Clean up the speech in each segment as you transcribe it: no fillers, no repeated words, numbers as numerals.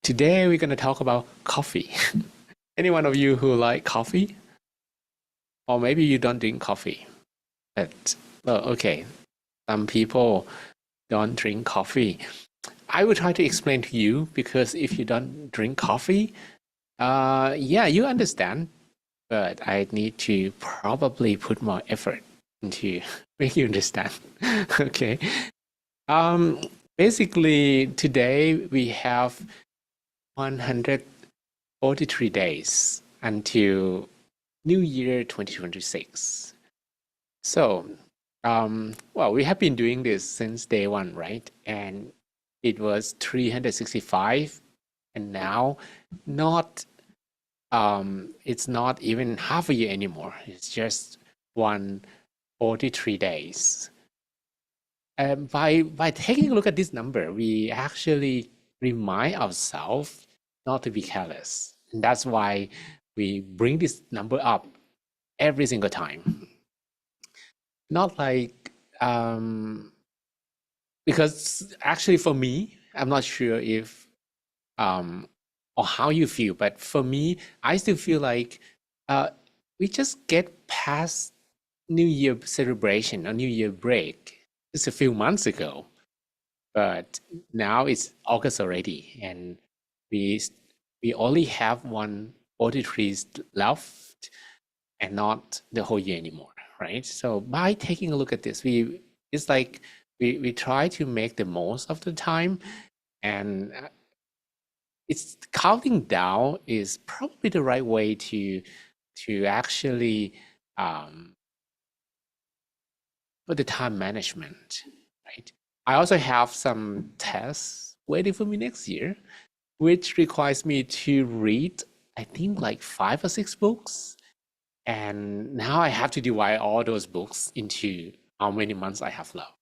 Today we're going to talk about coffee. Any one of you who like coffee? Or maybe you don't drink coffee. But, well, okay. Some people don't drink coffee. I will try to explain to you because if you don't drink coffee, yeah, you understand, but I need to probably put more effort into make you understand. Okay. Um, Basically, today we have 143 days until New Year 2026. So, well, we have been doing this since day one, right? And it was 365, and now not it's not even half a year anymore. It's just 143 days. By taking a look at this number, we actually remind ourselves not to be careless. And that's why we bring this number up every single time. Not like because actually for me, I'm not sure if or how you feel, but for me, I still feel like uh, we just get past New Year celebration or New Year break just a few months ago. But now it's August already, and we we only have 143 left, and not the whole year anymore, right? So by taking a look at this, it's like we try to make the most of the time, and it's counting down is probably the right way to actually for the time management, right? I also have some tests waiting for me next year, which requires me to read, I think, like 5 or 6 books. And now I have to divide all those books into how many months I have left.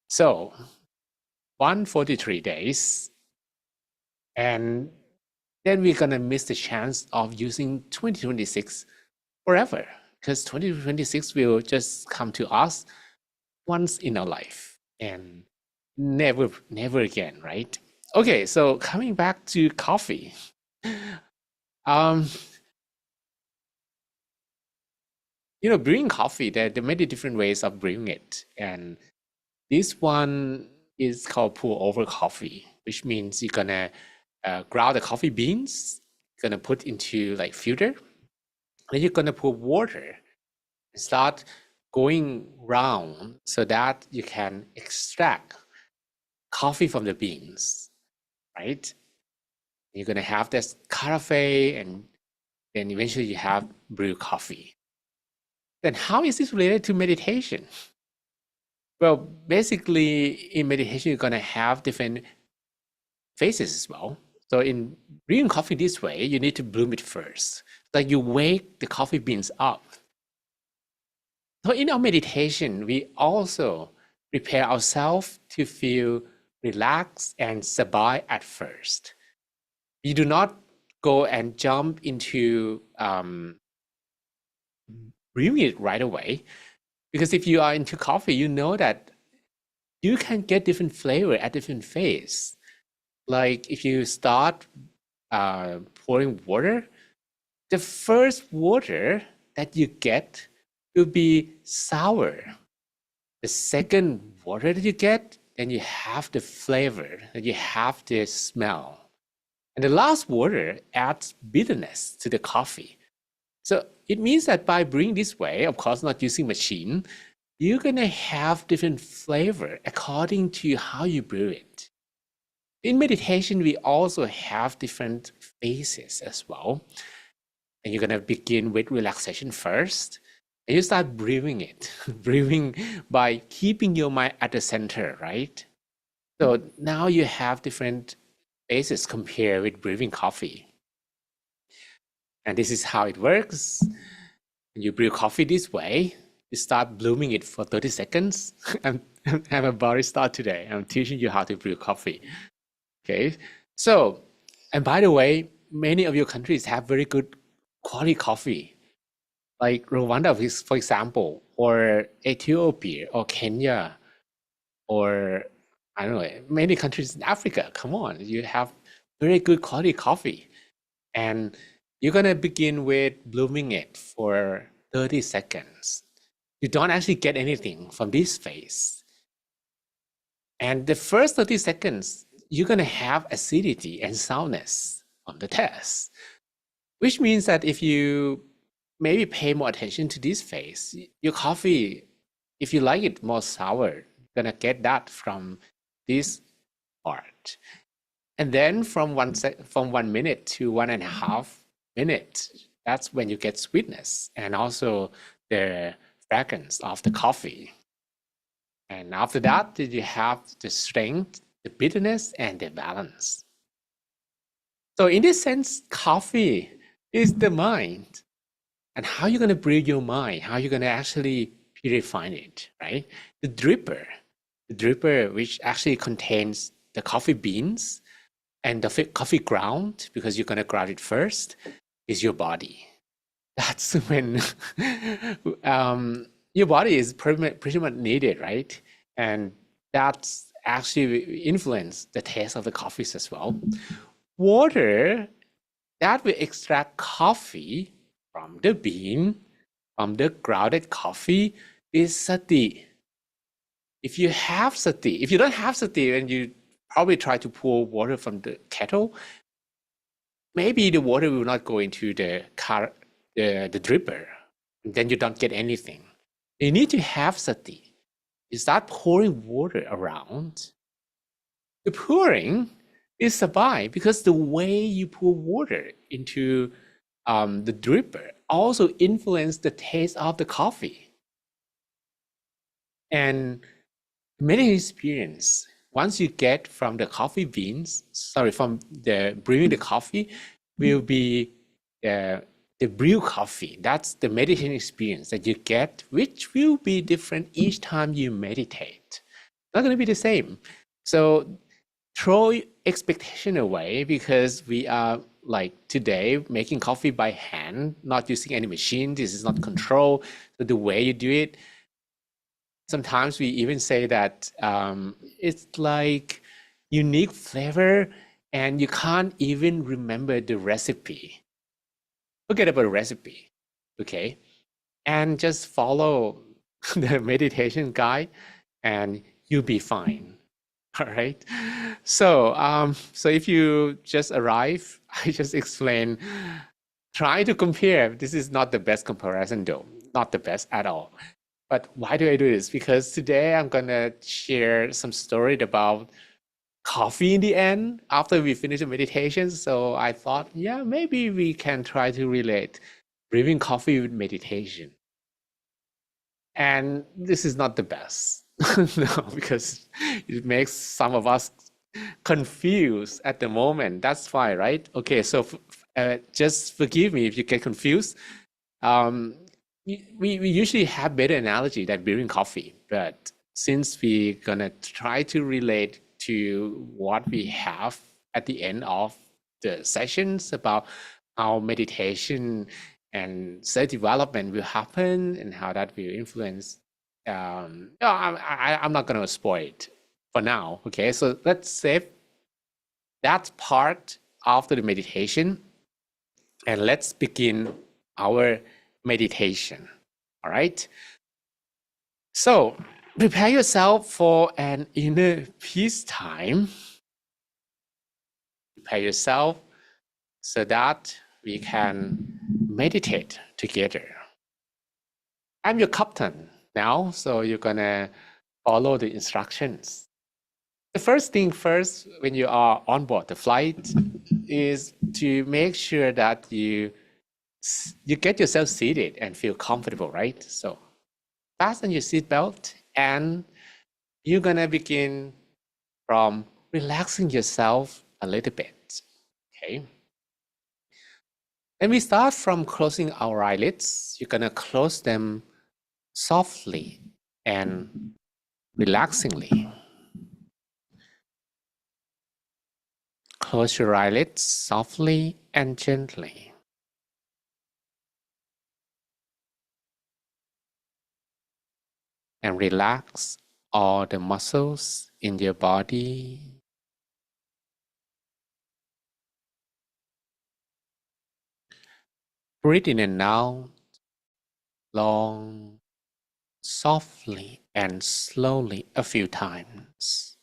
So 143 days, and then we're gonna miss the chance of using 2026 forever, because 2026 will just come to us once in our life and never again, right? Okay, so coming back to coffee. Um, brewing coffee, there are many different ways of brewing it. And this one is called pour over coffee, which means you're gonna ground the coffee beans, gonna put into like filter, and you're gonna put water and start going round so that you can extract coffee from the beans, right? You're gonna have this cafe, and then eventually you have brew coffee. Then how is this related to meditation? Well, basically in meditation, you're gonna have different phases as well. So in brewing coffee this way, you need to bloom it first. Like you wake the coffee beans up. So in our meditation, we also prepare ourselves to feel relaxed and sabai at first. You do not go and jump into brewing it right away, because if you are into coffee, you know that you can get different flavor at different phase. Like if you start pouring water, the first water that you get will be sour. The second water that you get, then you have the flavor, then you have the smell. And the last water adds bitterness to the coffee. So it means that by brewing this way, of course, not using machine, you're gonna have different flavor according to how you brew it. In meditation, we also have different phases as well. And you're gonna begin with relaxation first, and you start brewing it, brewing by keeping your mind at the center, right? So now you have different phases compared with brewing coffee. And this is how it works. You brew coffee this way. You start blooming it for 30 seconds. I'm a barista today. I'm teaching you how to brew coffee. Okay. So, and by the way, many of your countries have very good quality coffee, like Rwanda, for example, or Ethiopia, or Kenya, or I don't know, many countries in Africa, come on, you have very good quality coffee. And you're going to begin with blooming it for 30 seconds. You don't actually get anything from this phase. And the first 30 seconds, you're going to have acidity and sourness on the test, which means that if you maybe pay more attention to this phase, your coffee, if you like it more sour, you're going to get that from this part. And then from 1 minute to 1.5 minutes, that's when you get sweetness and also the fragrance of the coffee. And after that, you have the strength, the bitterness, and the balance. So in this sense, coffee is the mind. And how you're going to brew your mind, how you're going to actually purify it, right? The dripper, which actually contains the coffee beans and the coffee ground, because you're going to ground it first, is your body. That's when your body is pretty much needed, right? And that's actually influence the taste of the coffees as well. Water, that will extract coffee from the bean, from the grounded coffee, is sati. If you have sati, if you don't have sati, then you probably try to pour water from the kettle, maybe the water will not go into the dripper. Then you don't get anything. You need to have sati. You start pouring water around. The pouring is sabai because the way you pour water into the dripper also influence the taste of the coffee. And many experience, once you get from the coffee beans, from the brewing the coffee, will be the brew coffee. That's the meditation experience that you get, which will be different each time you meditate. Not going to be the same. So throw expectation away, because we are like today making coffee by hand, not using any machine. This is not control. So the way you do it, sometimes we even say that it's like unique flavor and you can't even remember the recipe. Forget about the recipe, okay? And just follow the meditation guide and you'll be fine. All right. So if you just arrive, I just explain, try to compare. This is not the best comparison though, not the best at all. But why do I do this? Because today I'm gonna share some story about coffee in the end after we finish the meditation. So I thought, yeah, maybe we can try to relate brewing coffee with meditation. And this is not the best. No, because it makes some of us confused at the moment. That's why, right? Okay, so just forgive me if you get confused. Um, we usually have better analogy than brewing coffee, but since we're gonna try to relate to what we have at the end of the sessions about how meditation and self-development will happen and how that will influence. No, I'm not gonna spoil it for now. Okay, so let's save that part after the meditation, and let's begin our meditation. All right. So prepare yourself for an inner peace time. Prepare yourself so that we can meditate together. I'm your captain now, so you're gonna follow the instructions. The first thing first, when you are on board the flight, is to make sure that you get yourself seated and feel comfortable, right? So fasten your seatbelt and you're gonna begin from relaxing yourself a little bit, okay? Then we start from closing our eyelids. You're gonna close them softly and relaxingly. Close your eyelids softly and gently. And relax all the muscles in your body. Breathe in and out, long, softly, and slowly a few times.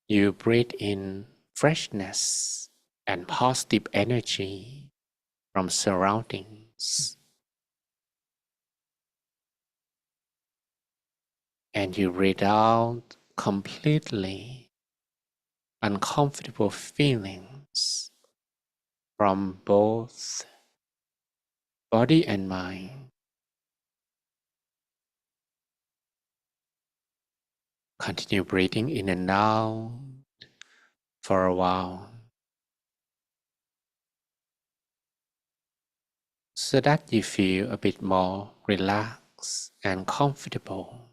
You breathe in freshness and positive energy from surroundings, and you breathe out completely uncomfortable feelings from both body and mind. Continue breathing in and out for a while so that you feel a bit more relaxed and comfortable.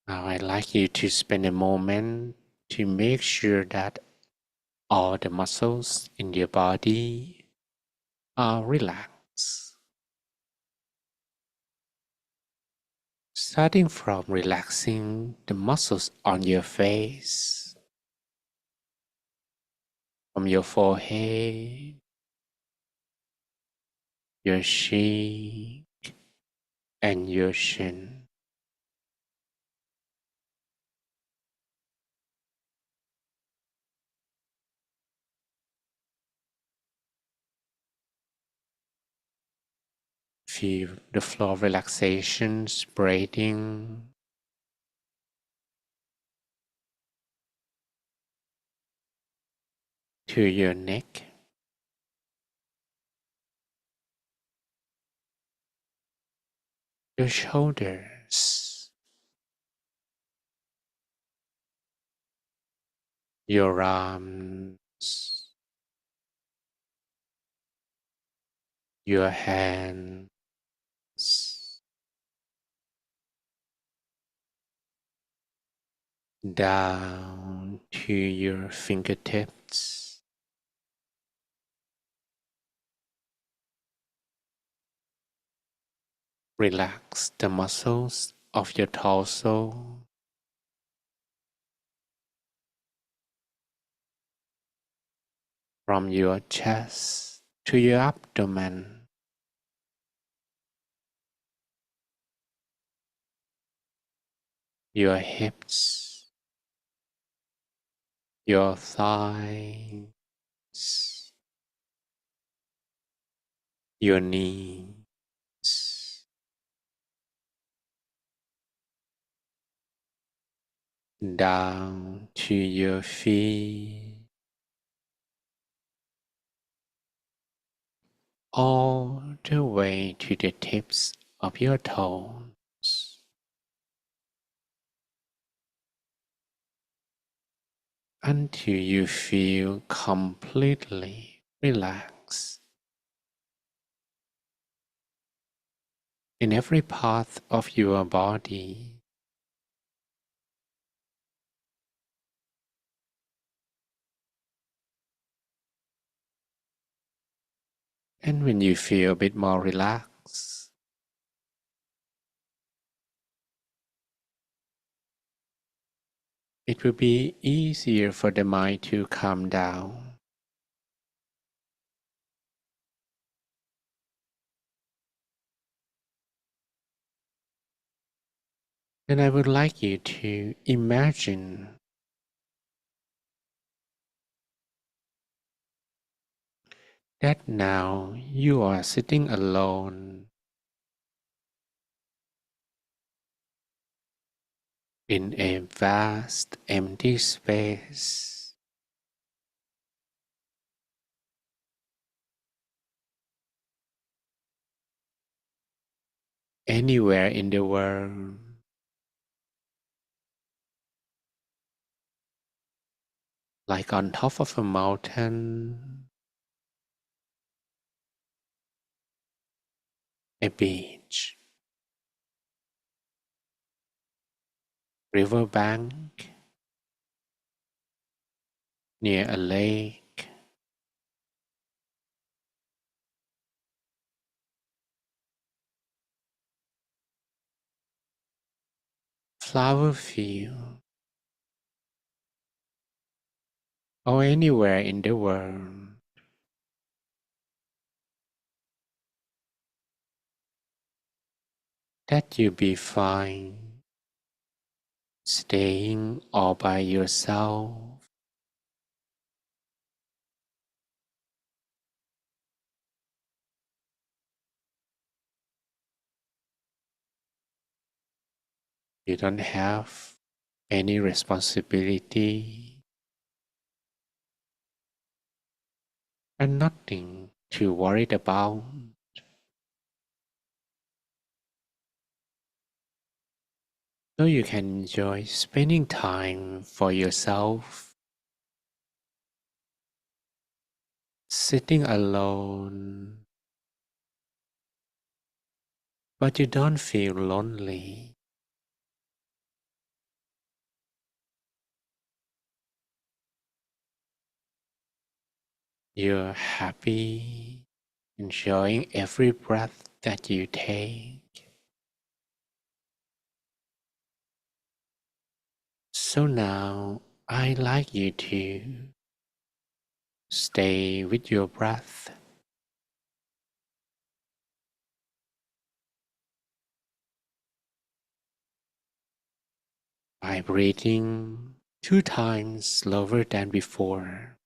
Now I'd like you to spend a moment to make sure that all the muscles in your body are relaxed. Starting from relaxing the muscles on your face, from your forehead, your cheek, and your chin. Feel the flow of relaxation spreading to your neck, your shoulders, your arms, your hands, down to your fingertips. Relax the muscles of your torso, from your chest to your abdomen, your hips, your thighs, your knees, down to your feet, all the way to the tips of your toes, until you feel completely relaxed in every part of your body. And when you feel a bit more relaxed, it will be easier for the mind to calm down. And I would like you to imagine that now you are sitting alone in a vast empty space. Anywhere in the world, like on top of a mountain, a beach, riverbank, near a lake, flower field, or anywhere in the world that you be fine staying all by yourself. You don't have any responsibility and nothing to worry about. So you can enjoy spending time for yourself, sitting alone, but you don't feel lonely. You're happy, enjoying every breath that you take. So now I'd like you to stay with your breath by breathing 2 times slower than before.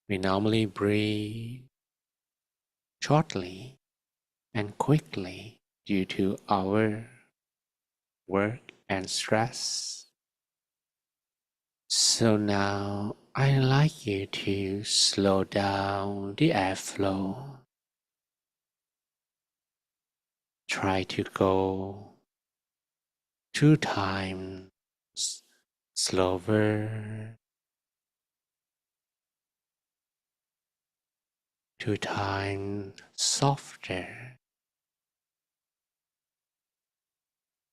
We normally breathe shortly and quickly due to our work and stress. So now I'd like you to slow down the airflow. Try to go 2 times slower, 2 times softer,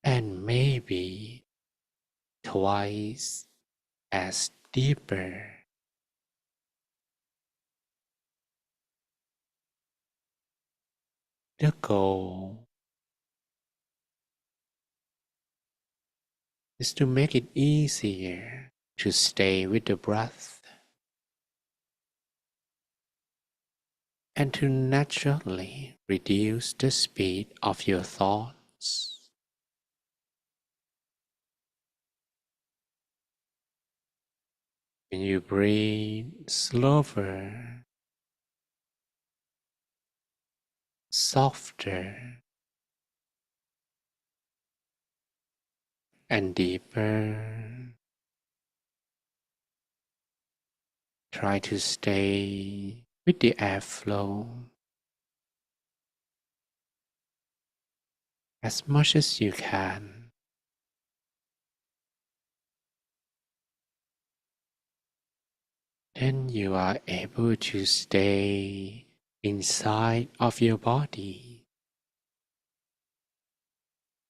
and maybe twice as deeper. The goal is to make it easier to stay with the breath and to naturally reduce the speed of your thoughts. When you breathe slower, softer, and deeper, try to stay with the airflow as much as you can. Then you are able to stay inside of your body.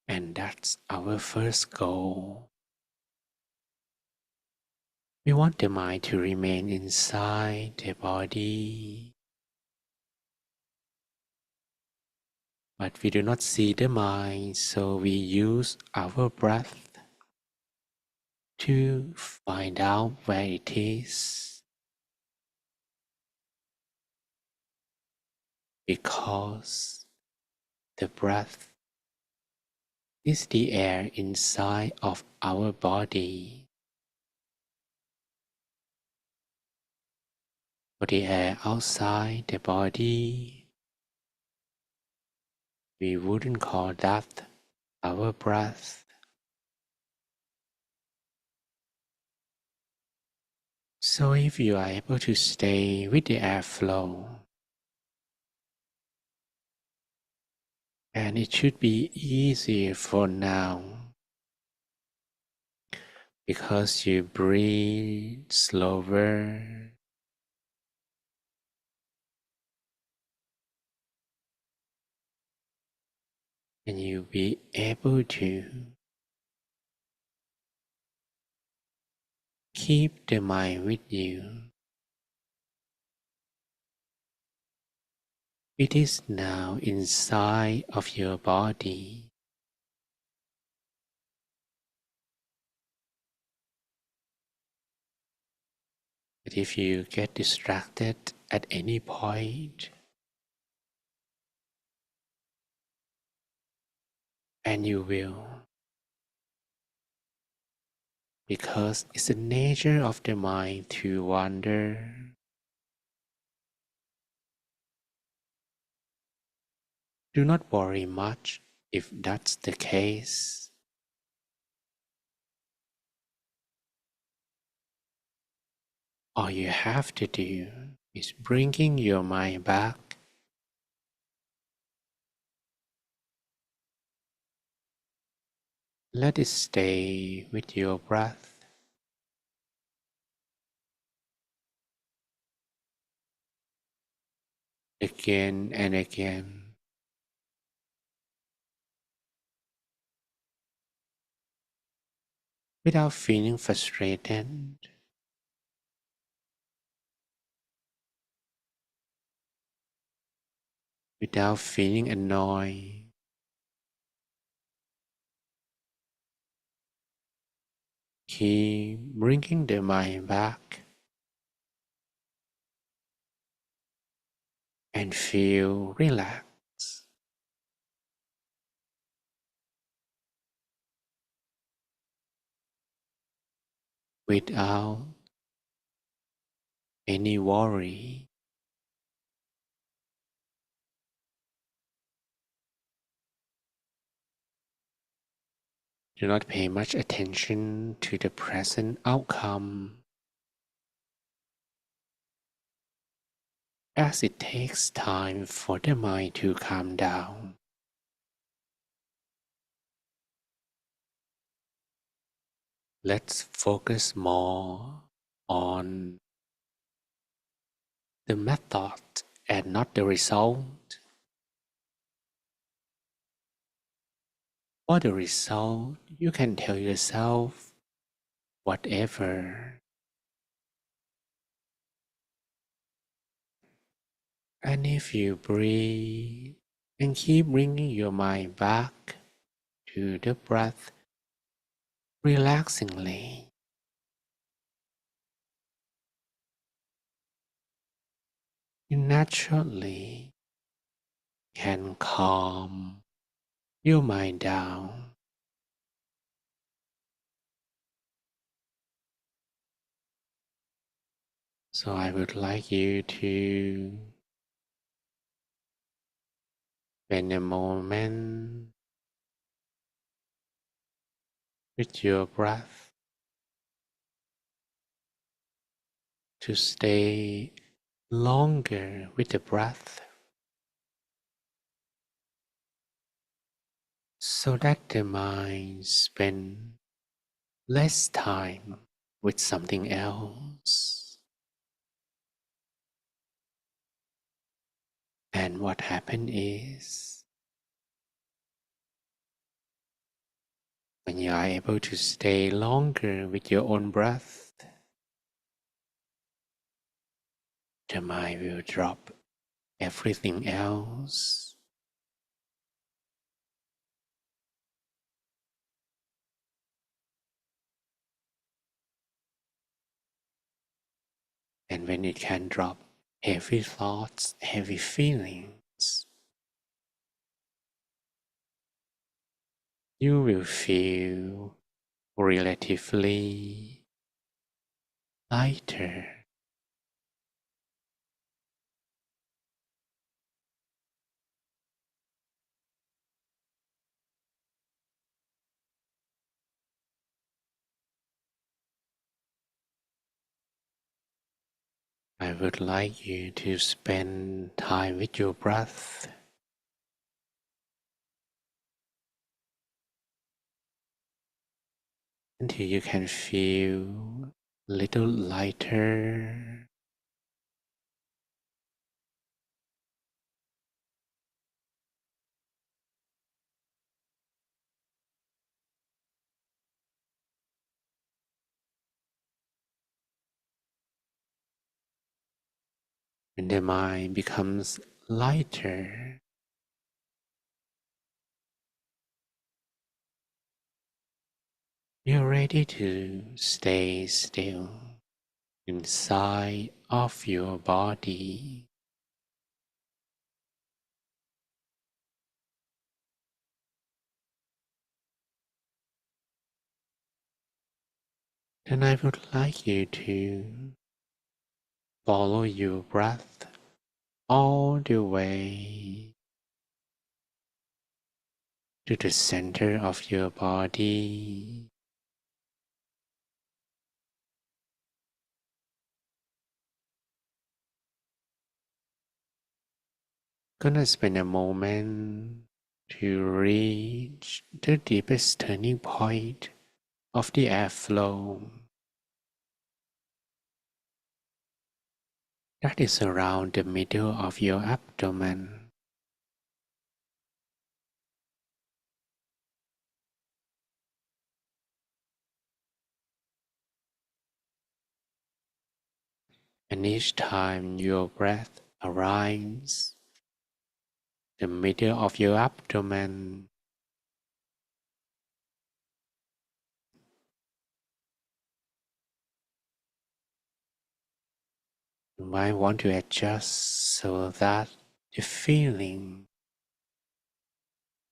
And that's our first goal. We want the mind to remain inside the body, but we do not see the mind, so we use our breath to find out where it is. Because the breath is the air inside of our body. For the air outside the body, we wouldn't call that our breath. So if you are able to stay with the airflow, and it should be easier for now, because you breathe slower and you'll be able to keep the mind with you. It is now inside of your body. But if you get distracted at any point, and you will, because it's the nature of the mind to wander, do not worry much if that's the case. All you have to do is bringing your mind back. Let it stay with your breath. Again and again, without feeling frustrated, without feeling annoyed. Keep bringing the mind back and feel relaxed. Without any worry. Do not pay much attention to the present outcome, as it takes time for the mind to calm down. Let's focus more on the method and not the result. For the result, you can tell yourself whatever. And if you breathe and keep bringing your mind back to the breath relaxingly, you naturally can calm your mind down. So I would like you to spend a moment with your breath to stay longer with the breath so that the mind spend less time with something else. And what happened is when you are able to stay longer with your own breath, the mind will drop everything else. And when it can drop heavy thoughts, heavy feelings, you will feel relatively lighter. I would like you to spend time with your breath until you can feel a little lighter. When the mind becomes lighter, you're ready to stay still inside of your body. Then I would like you to follow your breath all the way to the center of your body. Gonna spend a moment to reach the deepest turning point of the airflow that is around the middle of your abdomen. And each time your breath arrives, the middle of your abdomen, you might want to adjust so that the feeling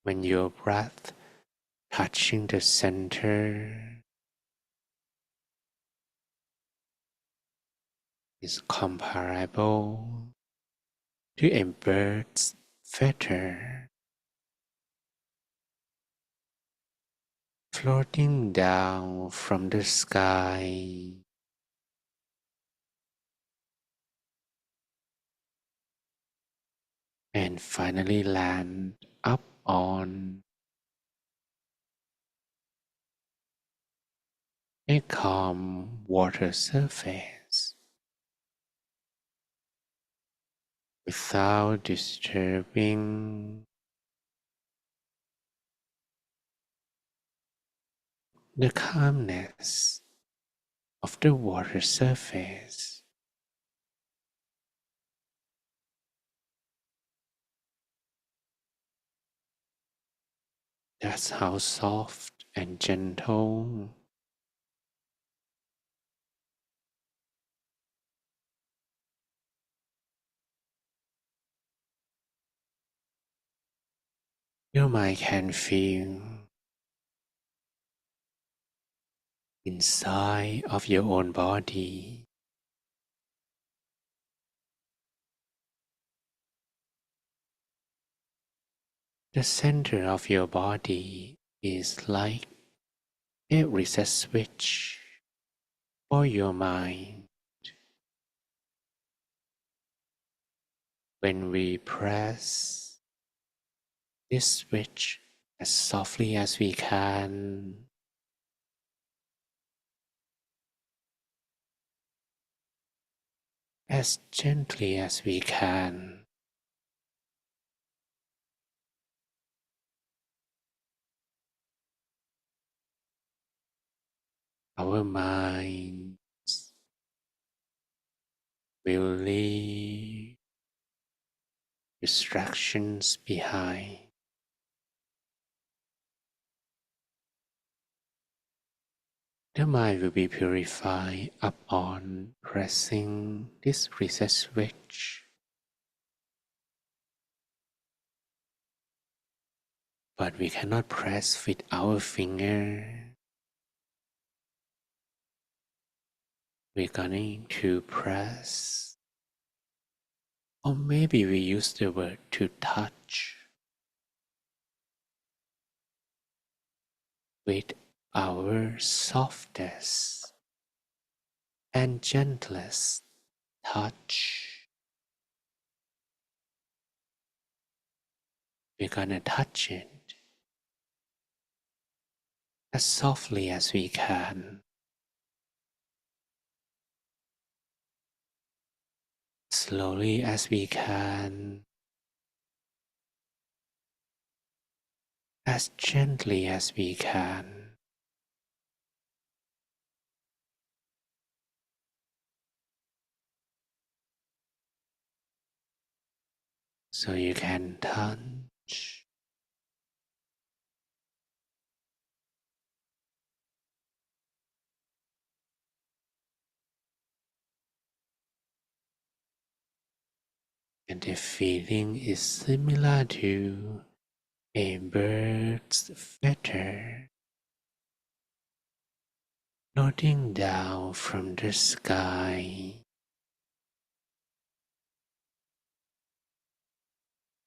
when your breath touching the center is comparable to a bird's feather floating down from the sky and finally land up on a calm water surface without disturbing the calmness of the water surface. That's how soft and gentle your mind can feel inside of your own body. The center of your body is like a reset switch for your mind. When we press this switch as softly as we can, as gently as we can, our minds will leave distractions behind. The mind will be purified upon pressing this reset switch. But we cannot press with our finger. We're going to press, or maybe we use the word to touch with our softest and gentlest touch. We're gonna touch it as softly as we can, slowly as we can, as gently as we can. so you can touch and the feeling is similar to a bird's feather floating down from the sky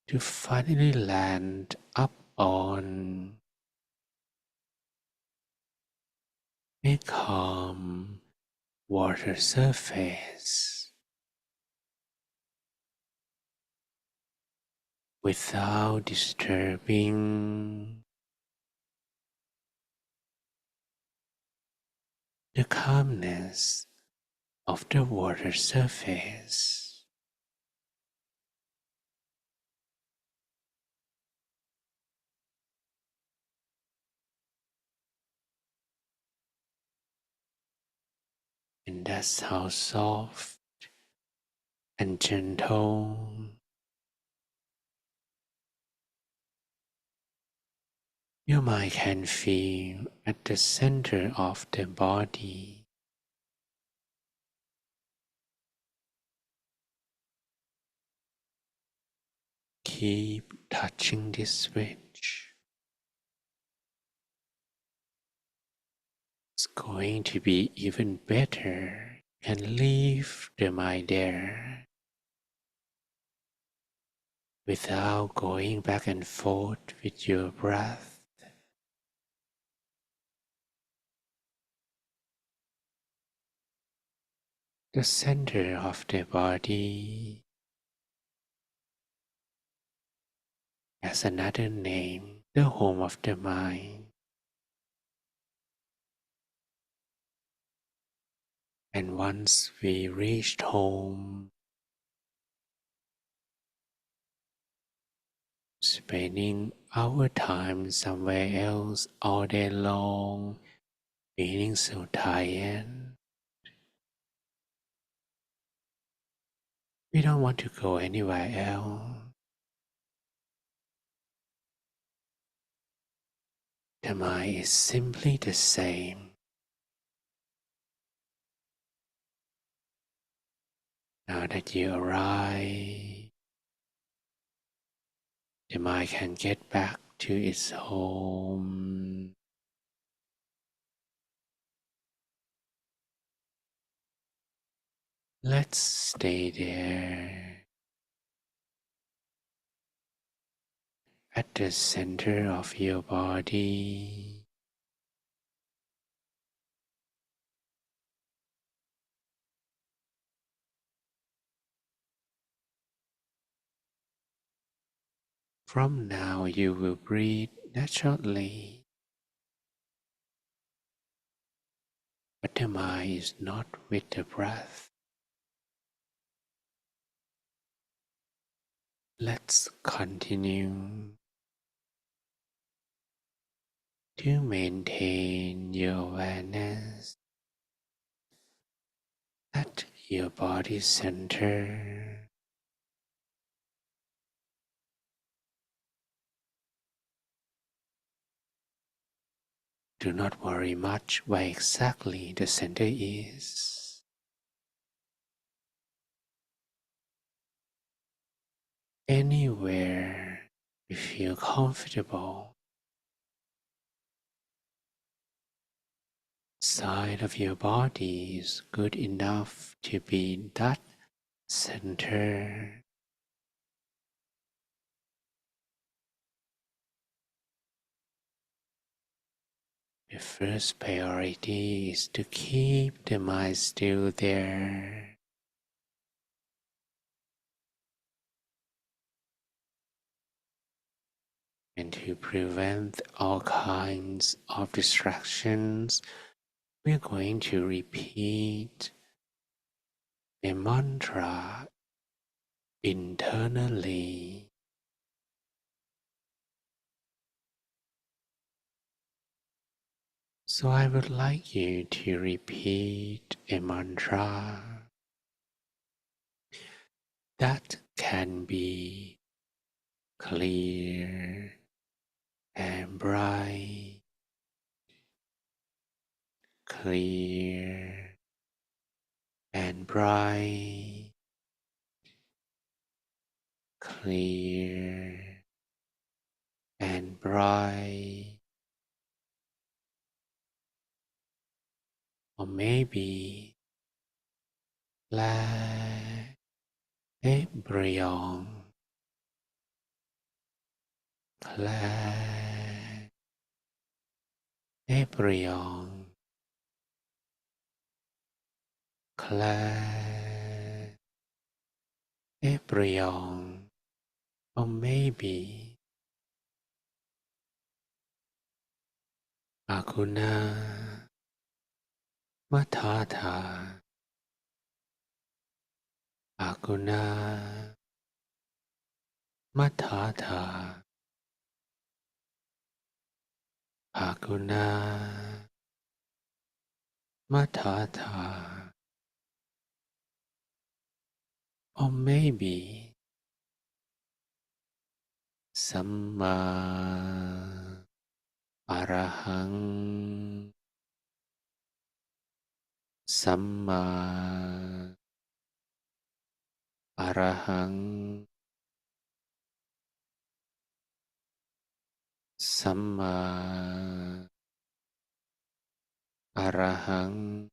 to finally land up on a calm water surface without disturbing the calmness of the water surface. And that's how soft and gentle your mind can feel at the center of the body. Keep touching this switch. It's going to be even better and leave the mind there without going back and forth with your breath. The center of the body has another name, the home of the mind. And once we reached home, spending our time somewhere else all day long, feeling so tired, we don't want to go anywhere else. The mind is simply the same. Now that you arrive, the mind can get back to its home. Let's stay there at the center of your body. From now you will breathe naturally, but the mind is not with the breath. Let's continue to maintain your awareness at your body center. Do not worry much where exactly the center is. Anywhere you feel comfortable, side of your body is good enough to be that center. The first priority is to keep the mind still there. And to prevent all kinds of distractions, we're going to repeat a mantra internally. So I would like you to repeat a mantra that can be clear and bright, clear and bright, clear and bright, or maybe like a brilliant, clear, a brilliant, clear, a brilliant, or maybe Akuna Matata, Akuna Matata, Akuna Matata, or maybe Samma Arahang, Samma Arahang, Samma Arahang,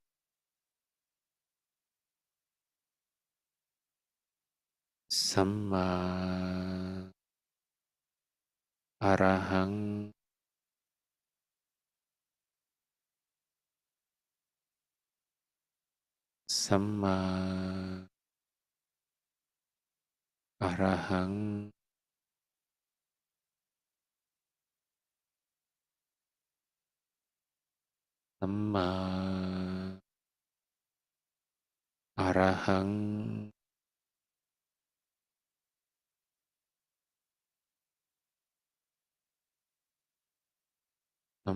Samma Arahang, Samma Arahang, Samma Arahang,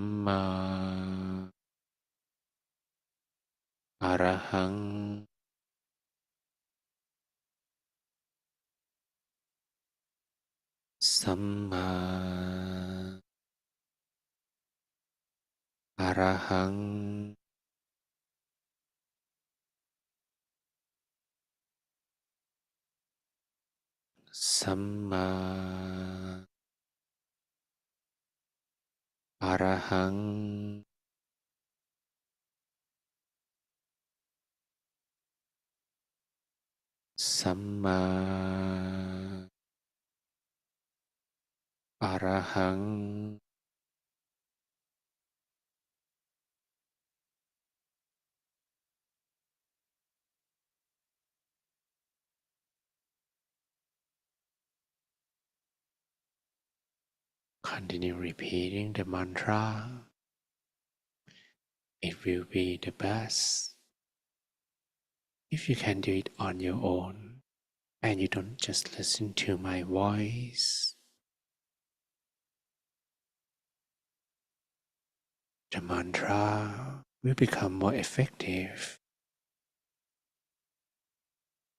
Samma Arahang, Samma Arahang, Samma Arahang, Samma Arahang, Continue repeating the mantra. It will be the best if you can do it on your own and you don't just listen to my voice. The mantra will become more effective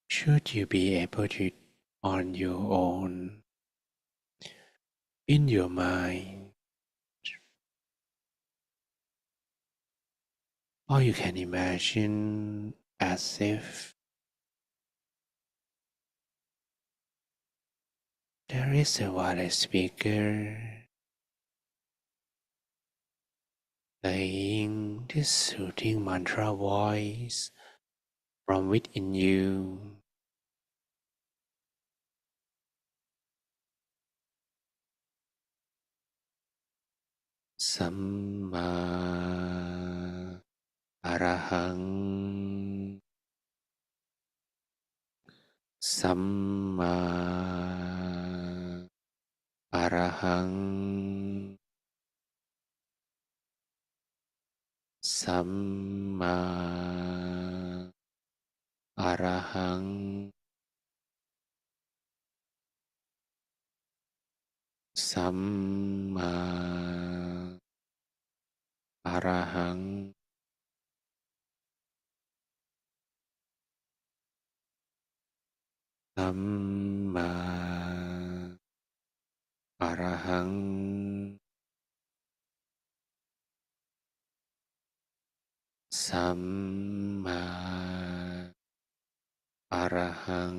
should you be able to on your own in your mind, or you can imagine as if there is a wireless speaker playing this soothing mantra voice from within you. Samma Arahang, Samma Arahang, Samma Arahang, Samma Arahang, Samma ระหังสัมมาอรหัง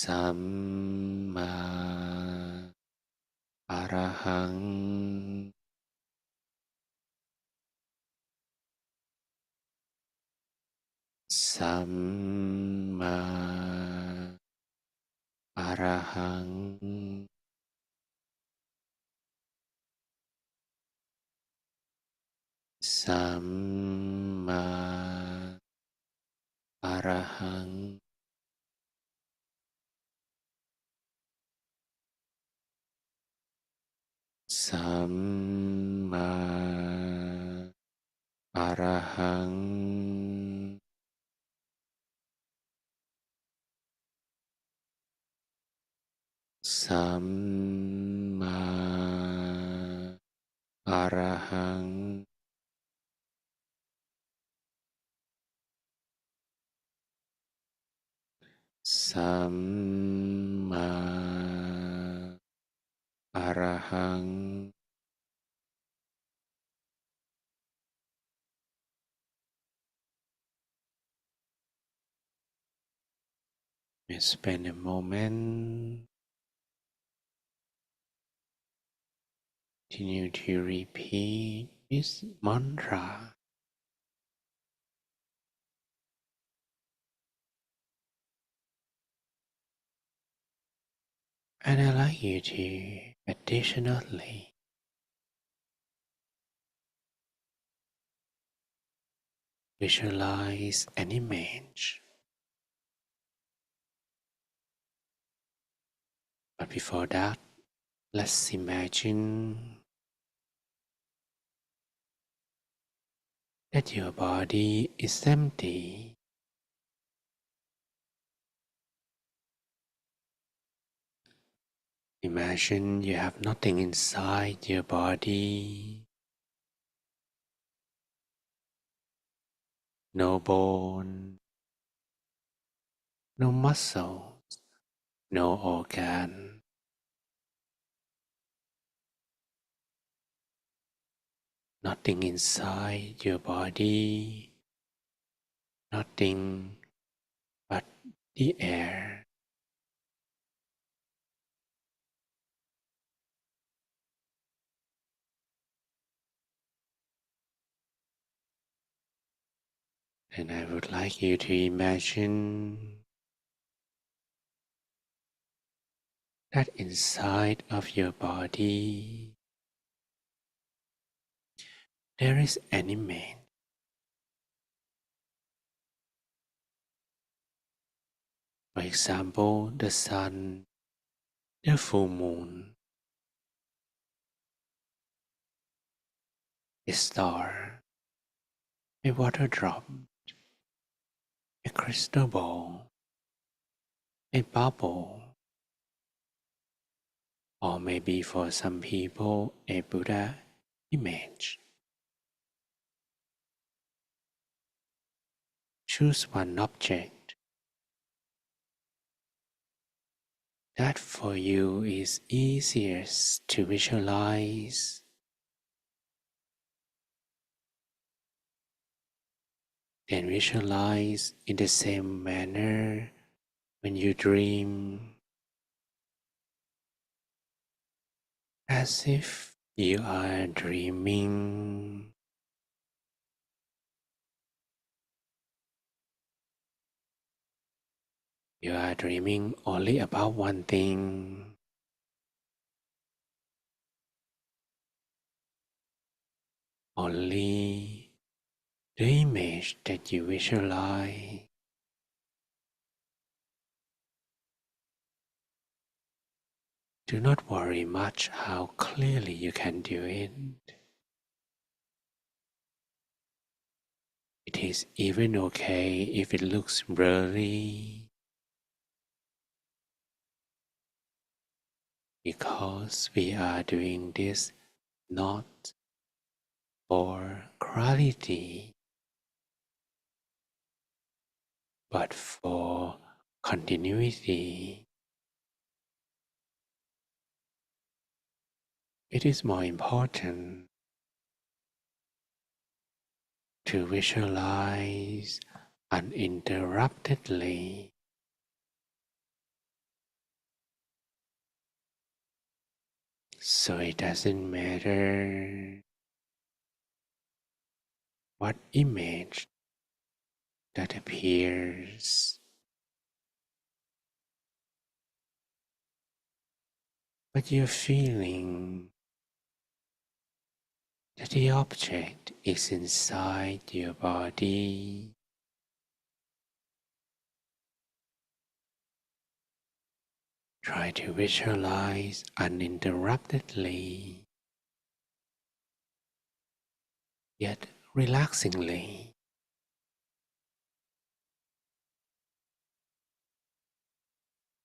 สัมมาอรหังสัมมาอรหังสัมมาอรหังสัมมาอรหังสัมมาอรหังสัมมาอรหัง We spend a moment, continue to repeat this mantra, and I'd like you to additionally visualize an image. But before that, let's imagine that your body is empty. Imagine you have nothing inside your body, no bone, no muscles, no organ, nothing inside your body, nothing but the air. And I would like you to imagine that inside of your body there is an image. For example, the sun, the full moon, a star, a water drop, a crystal ball, a bubble, or maybe for some people a Buddha image. Choose one object that for you is easiest to visualize. Then visualize in the same manner when you dream, as if you are dreaming. You are dreaming only about one thing, only the image that you visualize. Do not worry much how clearly you can do it. It is even okay if it looks blurry, because we are doing this not for clarity, but for continuity. It is more important to visualize uninterruptedly, so it doesn't matter what image that appears, but you're feeling that the object is inside your body. Try to visualize uninterruptedly, yet relaxingly.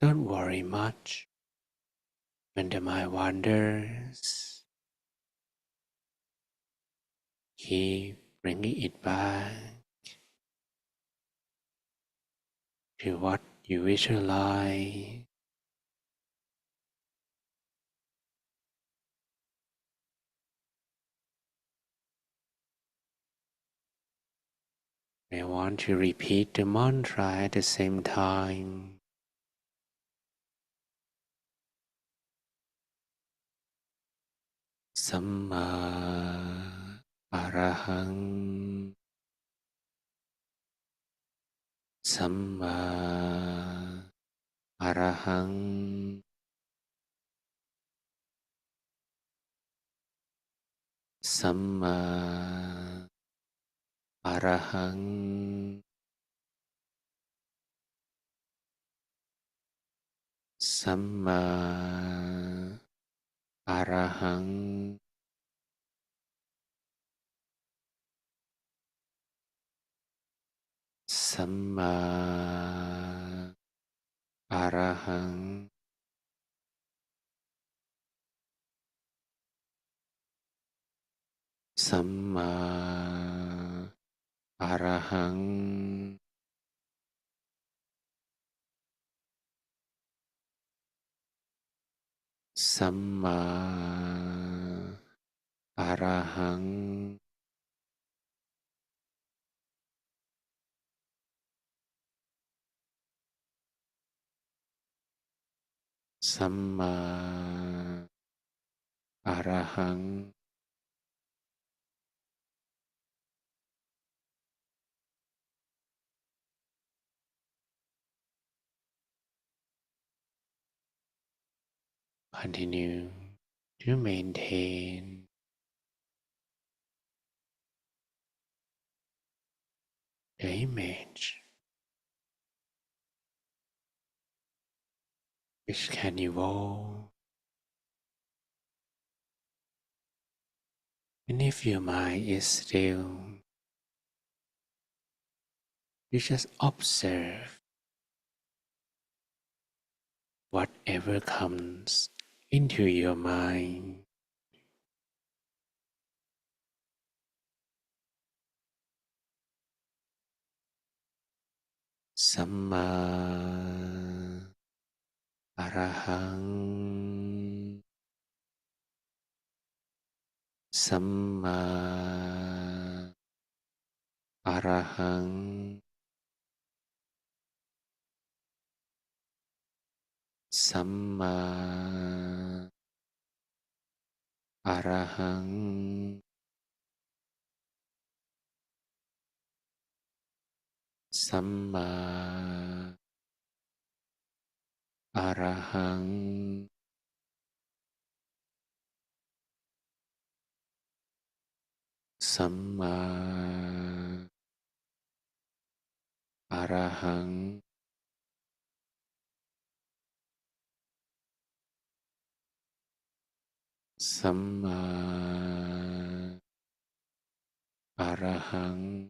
Don't worry much when the mind wanders. Keep bringing it back to what you visualize. I want to repeat the mantra at the same time. Samma Arahang. Samma Arahang. Samma Arahang. Samma Arahang. Samma Arahang. Samma Arahang. Samma Arahang. Samma Arahang. Continue to maintain the image, which can evolve. And if your mind is still, you just observe whatever comes into your mind. Samma Arahang. Samma Arahang. Samma Arahang. Samma Arahang. Samma Arahang. Samma Arahang.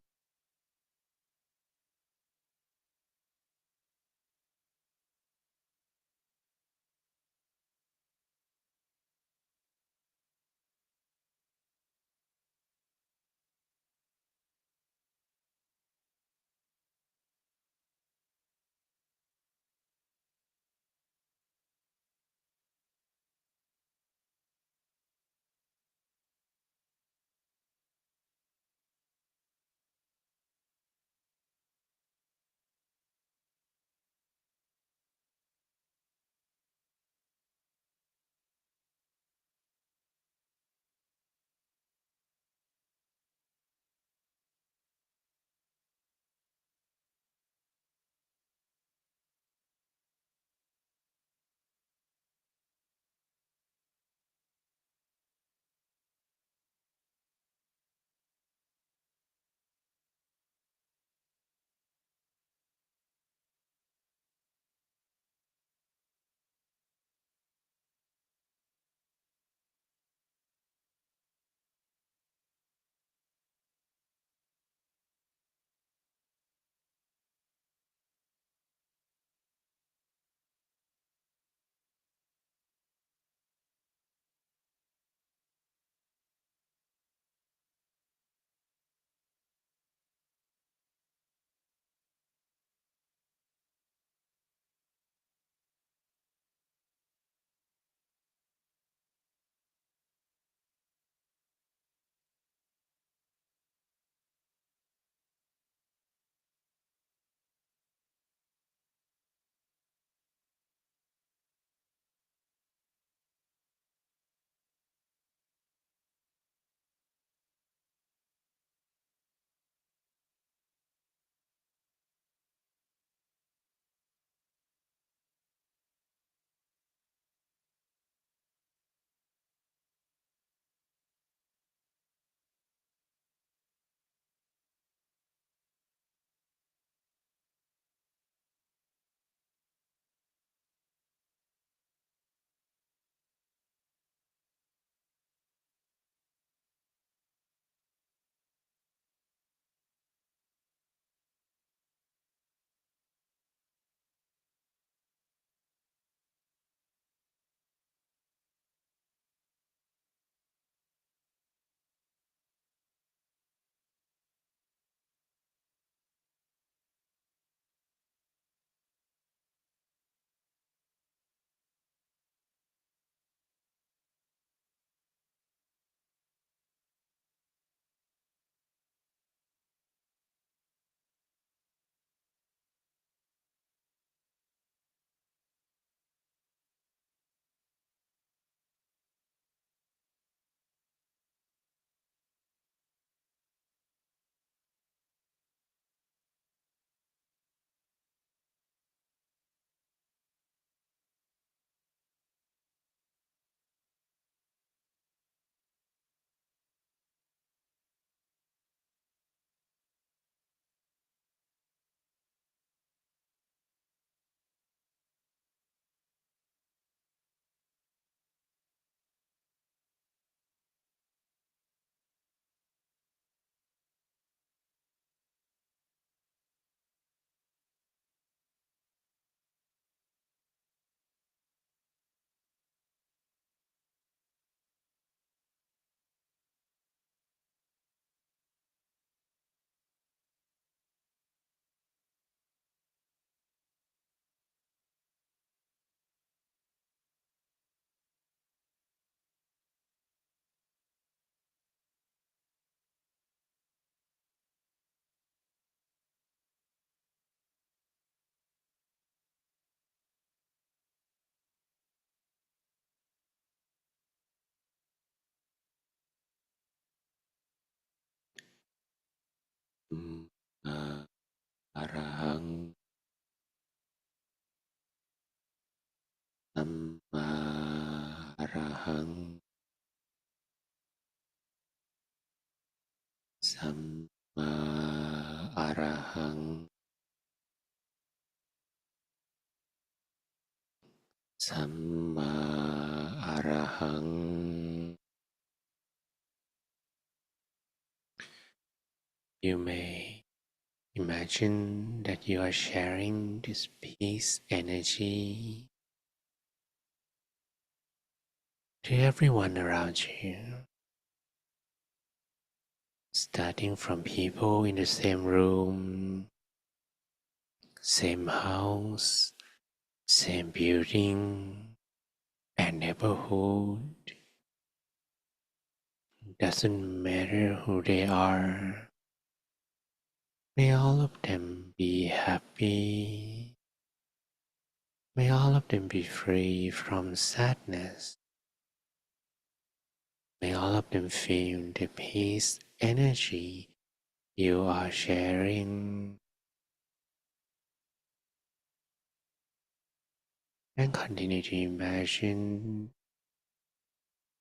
อรหังสัมมาอรหังสัมมาอรหังสัมมาอรหัง You may imagine that you are sharing this peace energy to everyone around you, starting from people in the same room, same house, same building and neighborhood. Doesn't matter who they are. May all of them be happy. May all of them be free from sadness. May all of them feel the peace energy you are sharing, and continue to imagine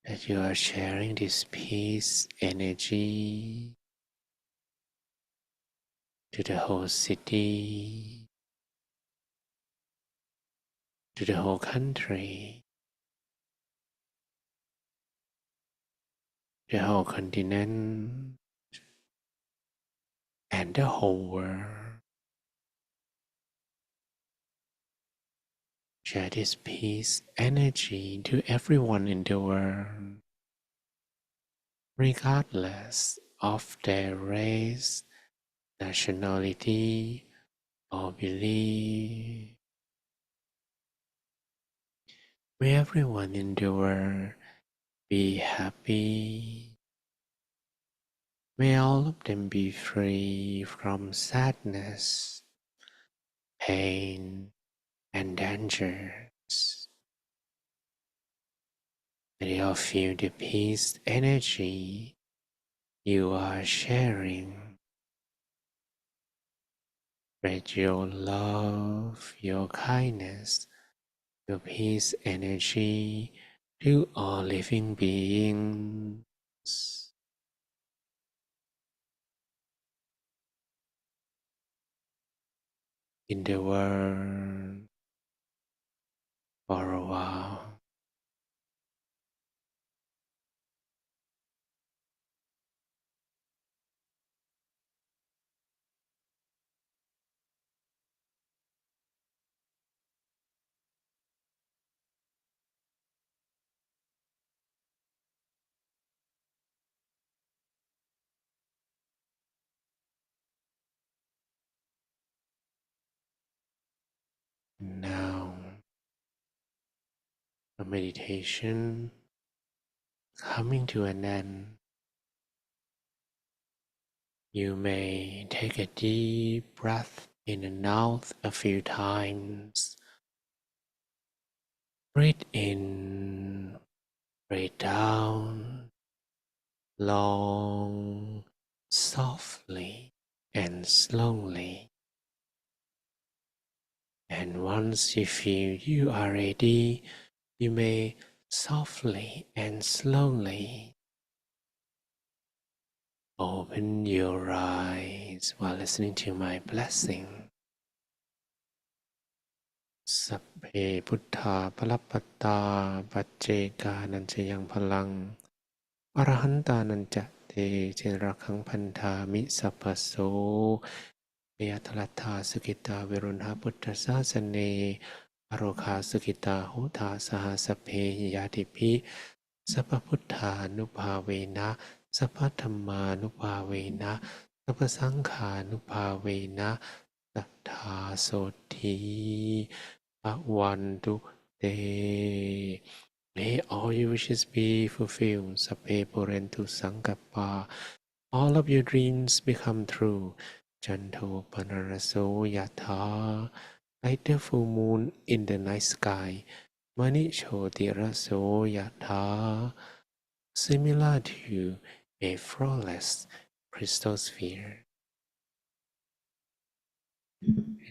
that you are sharing this peace energy to the whole city, to the whole country, the whole continent, and the whole world. Share this peace energy to everyone in the world, regardless of their race, nationality, or belief. May everyone in the world be happy. May all of them be free from sadness, pain, and dangers. May they all feel the peace energy you are sharing. Spread your love, your kindness, your peace energy to all living beings in the world for a while. Now, the meditation coming to an end. You may take a deep breath in and out a few times. Breathe in, breathe down, long, softly, and slowly. And once you feel you are ready, you may softly and slowly open your eyes while listening to my blessing. สัพเพพุทธาภลัปปตาปัจเจกานัญจยังพลังอรหันตานัญจะเตเจนรักขังพันธามิสัพพโสเยทลัทธาสกิตาเวรุณหาพุทธศาสเนอโรคาสกิตาโหทาสหสพเพหิยาติภิสัพพพุทธานุภาเวนะสัพพธัมมานุภาเวนะสัพพสังฆานุภาเวนะสัทธาโสธีAvantu te. May all your wishes be fulfilled. Sappe porentu sankappa. All of your dreams become true. Janto panaraso yatha. Like the full moon in the night sky. Manichodiraso yatha. Similar to a flawless crystal sphere.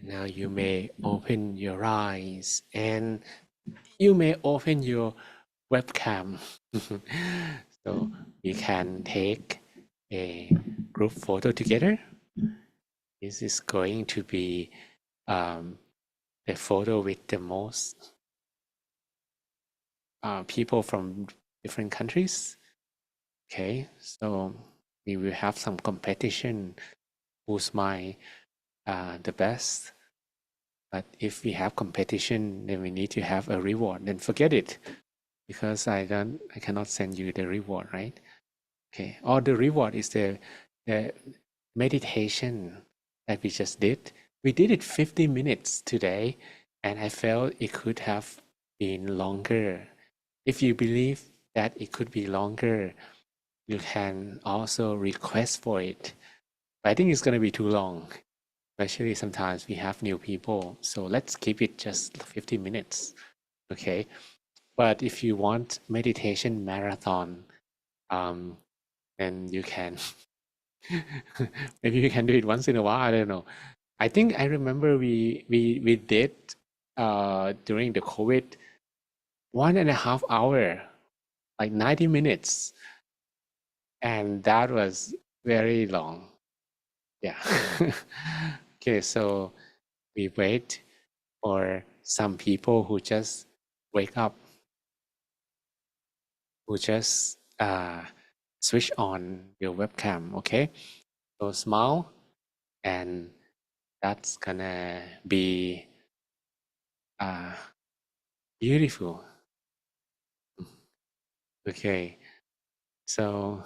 now you may open your eyes and you may open your webcam. So we can take a group photo together. This is going to be the photo with the most people from different countries. Okay, so we will have some competition who's the best. But if we have competition, then we need to have a reward. Then forget it, because I cannot send you the reward, right? Okay, or the reward is the meditation that we just did. We did it 50 minutes today, and I felt it could have been longer. If you believe that it could be longer, you can also request for it. But I think it's going to be too long, especially sometimes we have new people. So let's keep it just 50 minutes, okay? But if you want meditation marathon, then you can maybe you can do it once in a while. I don't know. I think I remember we did during the COVID 1.5 hour, like 90 minutes, and that was very long. Yeah. Okay, so we wait for some people who just wake up, who just switch on your webcam. Okay, so smile, and that's gonna be uh, beautiful. Okay, so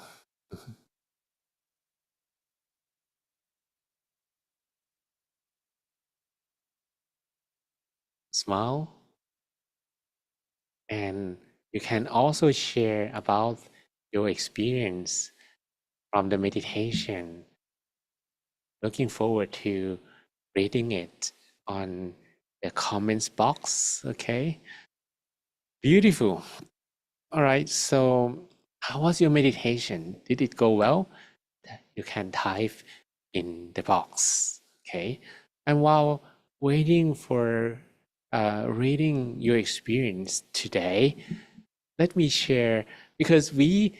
smile, and you can also share about your experience from the meditation. Looking forward to reading it on the comments box. Okay, beautiful. All right, so how was your meditation? Did it go well? You can type in the box. Okay, and while waiting for reading your experience today, let me share, because we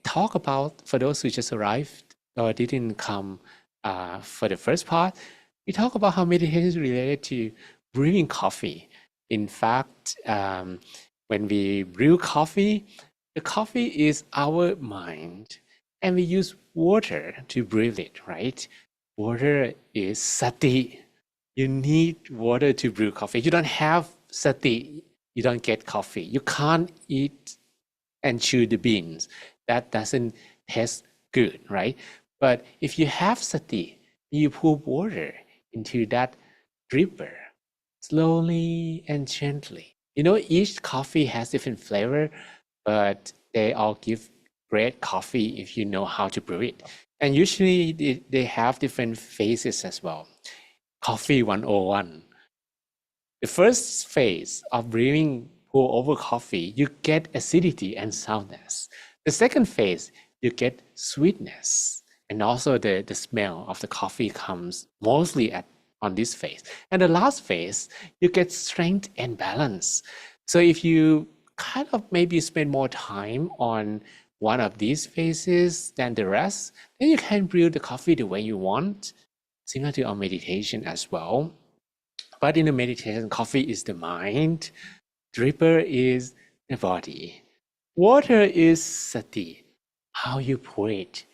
talk about, for those who just arrived or didn't come for the first part, we talk about how meditation is related to brewing coffee. In fact, when we brew coffee, the coffee is our mind, and we use water to brew it, right? Water is sati. You need water to brew coffee. You don't have sati, you don't get coffee. You can't eat and chew the beans. That doesn't taste good, right? But if you have sati, you pour water into that dripper slowly and gently. You know, each coffee has different flavor, but they all give great coffee if you know how to brew it. And usually they have different phases as well. Coffee 101. The first phase of brewing pour over coffee, you get acidity and sourness. The second phase, you get sweetness. And also the smell of the coffee comes mostly on this phase. And the last phase, you get strength and balance. So if you kind of maybe spend more time on one of these phases than the rest, then you can brew the coffee the way you want, similar to our meditation as well. But in the meditation, coffee is the mind, dripper is the body, water is sati. How you pour it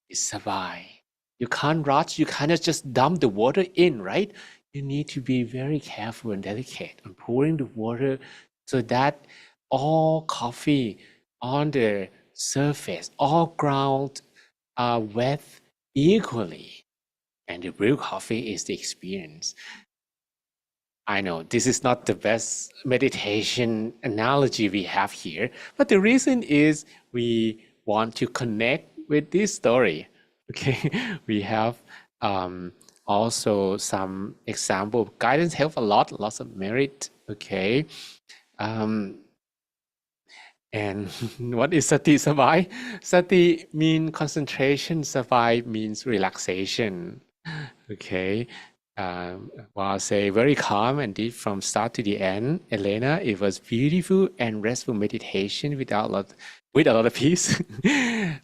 is savai. You can't rush, you cannot just dump the water in, right? You need to be very careful and delicate on pouring the water so that all coffee on the surface, all ground are wet equally. And the real coffee is the experience. I know this is not the best meditation analogy we have here, but the reason is we want to connect with this story. Okay, we have also some example. Guidance help a lot, lots of merit. Okay, and what is sati sabai? Sati means concentration, sabai means relaxation. Okay, Well, I'll say very calm and deep from start to the end. Elena, it was beautiful and restful meditation with a lot of peace,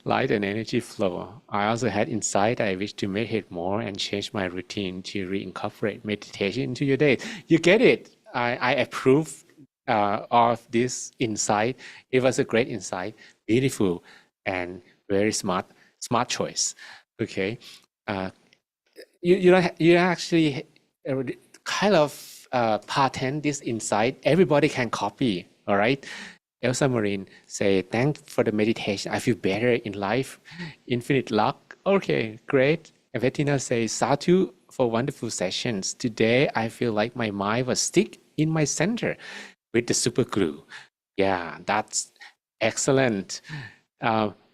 light and energy flow. I also had insight I wish to meditate more and change my routine to reincorporate meditation into your day. You get it. I approve of this insight. It was a great insight, beautiful and very smart choice. Okay. Uh, you actually kind of patent this insight. Everybody can copy. All right. Elsa Marine say, thanks for the meditation. I feel better in life. Infinite luck. Okay, great. And Bettina says, Satu for wonderful sessions. Today, I feel like my mind was stick in my center with the super glue. Yeah, that's excellent.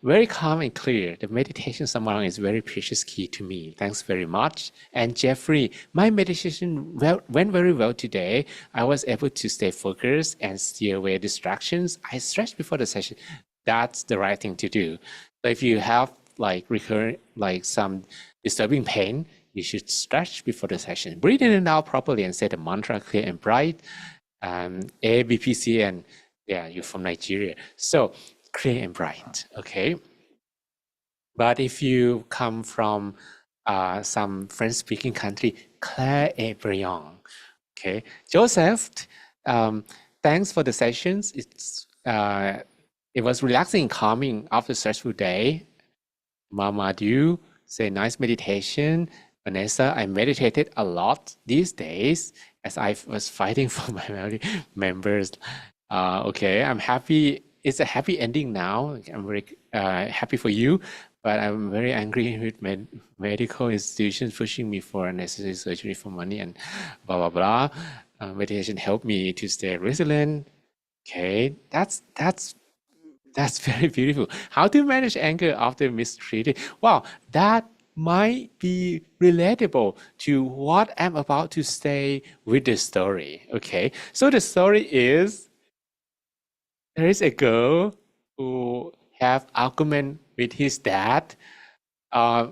Very calm and clear. The meditation samadhi is very precious key to me. Thanks very much. And Jeffrey, my meditation went very well today. I was able to stay focused and steer away distractions. I stretched before the session. That's the right thing to do. So if you have some disturbing pain, you should stretch before the session. Breathe in and out properly and say the mantra clear and bright. A, B, P, C, and yeah, you're from Nigeria. So clear and bright, okay? But if you come from some French-speaking country, clair et brillant, okay? Joseph, thanks for the sessions. It was relaxing and calming after a stressful day. Mama Du say nice meditation. Vanessa, I meditated a lot these days as I was fighting for my family members. Okay, I'm happy. It's a happy ending now. I'm very happy for you, but I'm very angry with medical institutions pushing me for unnecessary surgery for money and blah, blah, blah. Meditation helped me to stay resilient. Okay, that's very beautiful. How to manage anger after mistreated? Wow, that might be relatable to what I'm about to say with the story. Okay, so the story is there is a girl who have argument with his dad.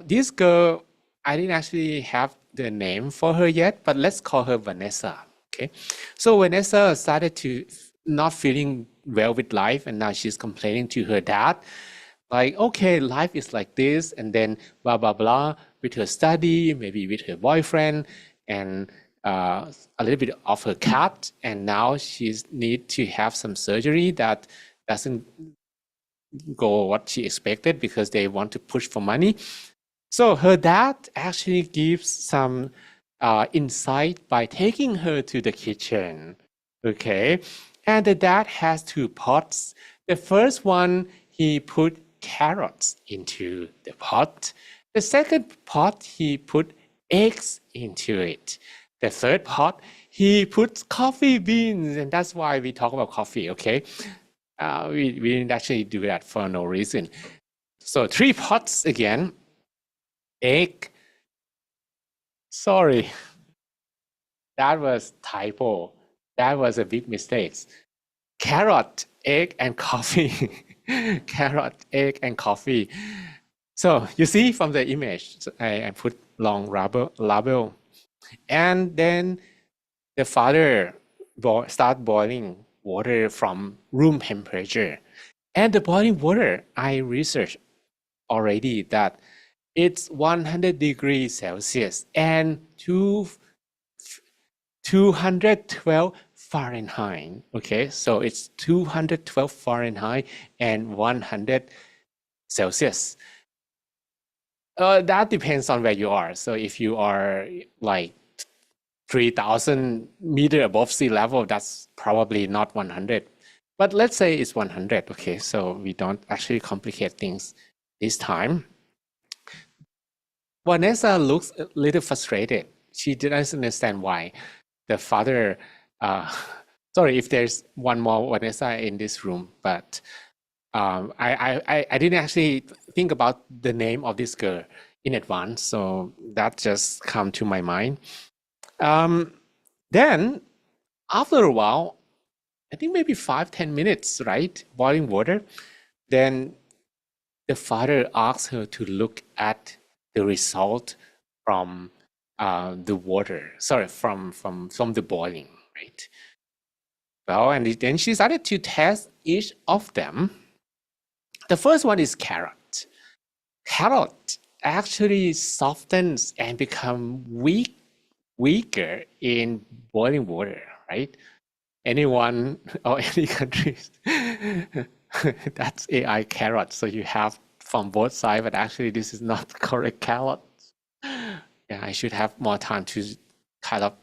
This girl, I didn't actually have the name for her yet, but let's call her Vanessa. Okay, so Vanessa started to not feeling well with life, and now she's complaining to her dad, like, okay, life is like this, and then blah blah blah with her study, maybe with her boyfriend, and a little bit of her cat, and now she's need to have some surgery that doesn't go what she expected because they want to push for money. So her dad actually gives some insight by taking her to the kitchen. Okay, and the dad has two pots. The first one, he put carrots into the pot. The second pot, he put eggs into it. The third pot, he puts coffee beans, and that's why we talk about coffee, okay? We didn't actually do that for no reason. So 3 pots again, egg, sorry, that was typo. That was a big mistake. Carrot, egg, and coffee. Carrot, egg, and coffee. So you see from the image, I put long label. And then the father start boiling water from room temperature. And the boiling water, I researched already that it's 100 degrees Celsius and 212 Fahrenheit. Okay, so it's 212 Fahrenheit and 100 Celsius. That depends on where you are. So if you are like 3,000 meters above sea level, that's probably not 100. But let's say it's 100. Okay, so we don't actually complicate things this time. Vanessa looks a little frustrated. She doesn't understand why the father, sorry if there's one more Vanessa in this room, but I didn't actually think about the name of this girl in advance, so that just come to my mind. Then after a while, I think maybe 5-10 minutes, right? Boiling water. Then the father asks her to look at the result from the water, sorry, from the boiling, right? Well, and then she started to test each of them. The first one is carrot. Carrot actually softens and become weaker in boiling water, right? Anyone or any countries, that's AI carrot. So you have from both sides, but actually this is not the correct carrot. Yeah, I should have more time to kind of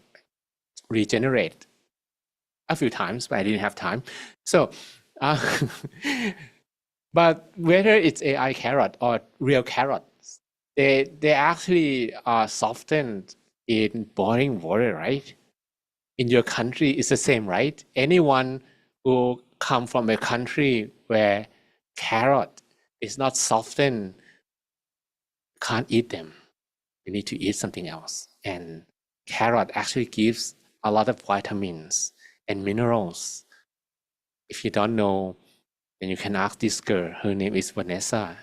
regenerate a few times, but I didn't have time. So, but whether it's AI carrot or real carrots, they actually are softened in boiling water, right? In your country, it's the same, right? Anyone who come from a country where carrot is not softened can't eat them. You need to eat something else. And carrot actually gives a lot of vitamins and minerals. If you don't know, then you can ask this girl. Her name is Vanessa.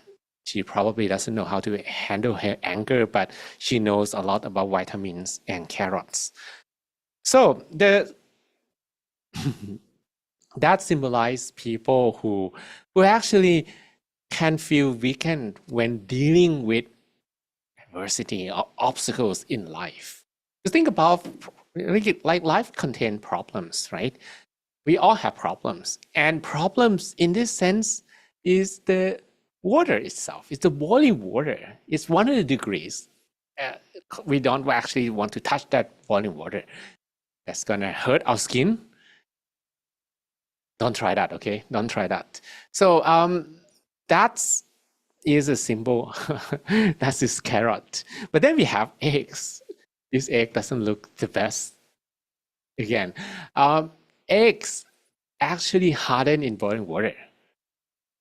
She probably doesn't know how to handle her anger, but she knows a lot about vitamins and carrots. So that symbolizes people who actually can feel weakened when dealing with adversity or obstacles in life. Just think about like life contains problems, right? We all have problems, and problems in this sense is the water itself. It's the boiling water. It's 100 degrees. We don't actually want to touch that boiling water. That's gonna hurt our skin. Don't try that, okay? Don't try that. So that's is a symbol. That's this carrot. But then we have eggs. This egg doesn't look the best. Again, eggs actually harden in boiling water,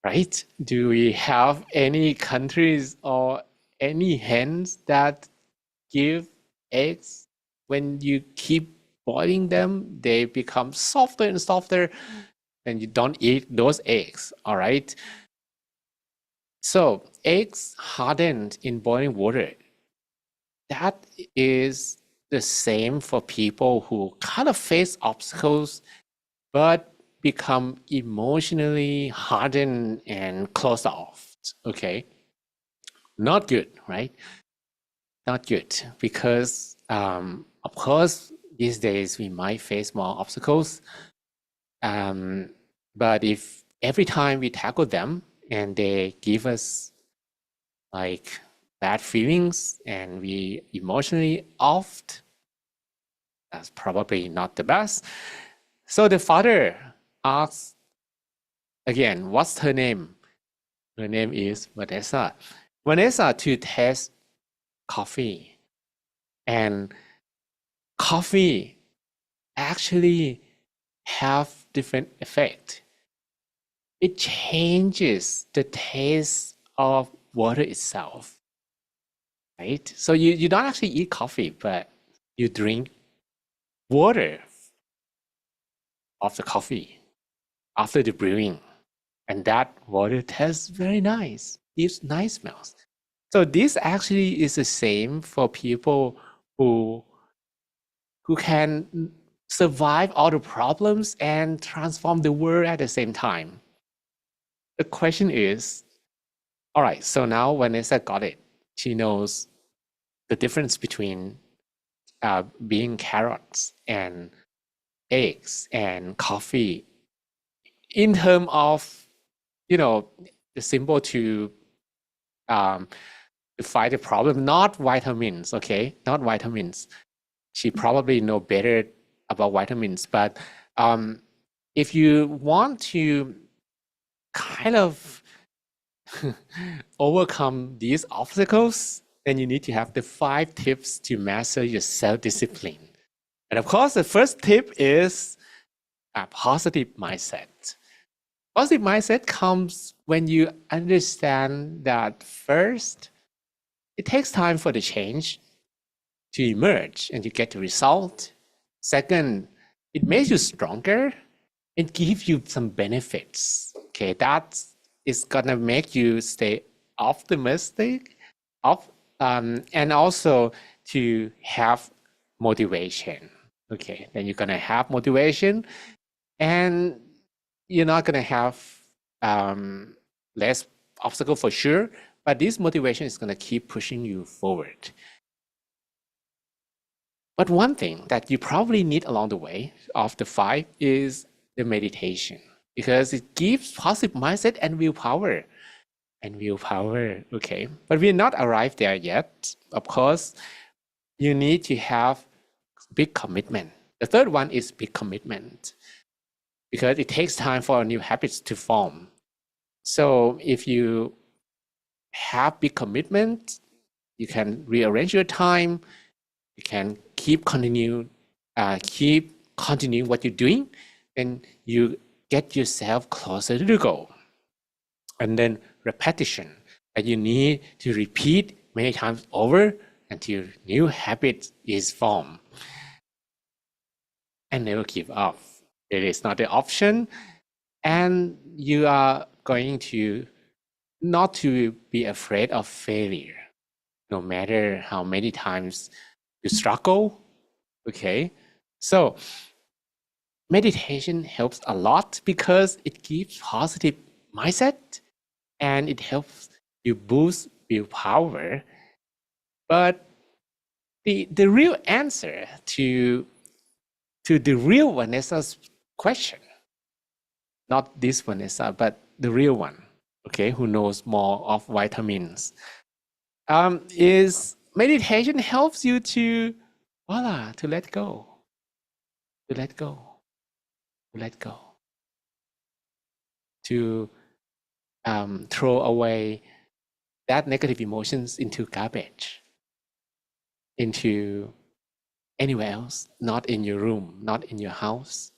right? Do we have any countries or any hens that give eggs? When you keep boiling them, they become softer and softer, and you don't eat those eggs, all right? So eggs hardened in boiling water, that is the same for people who kind of face obstacles, but become emotionally hardened and closed off, okay? Not good, right? Not good, because of course, these days we might face more obstacles, but if every time we tackle them and they give us like bad feelings and we emotionally off, that's probably not the best. So the father asks again, what's her name? Her name is Vanessa. Vanessa to taste coffee. And coffee actually have different effect. It changes the taste of water itself, right? So you don't actually eat coffee, but you drink water of the coffee after the brewing. And that water tastes very nice, gives nice smells. So this actually is the same for people who can survive all the problems and transform the world at the same time. The question is, all right, so now Vanessa got it. She knows the difference between being carrots and eggs and coffee in terms of, the symbol to fight the problem, not vitamins, okay? Not vitamins. She probably know better about vitamins, but if you want to kind of overcome these obstacles, then you need to have the 5 tips to master your self-discipline. And of course, the first tip is a positive mindset. Positive mindset comes when you understand that first, it takes time for the change to emerge and you get the result. Second, it makes you stronger and gives you some benefits. Okay, that is gonna make you stay optimistic, and also to have motivation. Okay, then you're gonna have motivation, and you're not gonna have less obstacle for sure, but this motivation is gonna keep pushing you forward. But one thing that you probably need along the way of the 5 is the meditation, because it gives positive mindset and willpower. Okay, but we're not arrived there yet. Of course, you need to have big commitment. The third one is big commitment, because it takes time for new habits to form. So if you have big commitment, you can rearrange your time, you can keep continuing what you're doing, and you get yourself closer to the goal. And then repetition, that you need to repeat many times over until new habit is formed. And never give up. It is not the option, and you are going to not to be afraid of failure, no matter how many times you struggle. Okay, so meditation helps a lot because it gives positive mindset and it helps you boost willpower. But the real answer to the real Vanessa's question, not this Vanessa, but the real one, okay, who knows more of vitamins, is meditation helps you to, voila, to let go, to let go, to let go, to throw away that negative emotions into garbage, into anywhere else, not in your room, not in your house,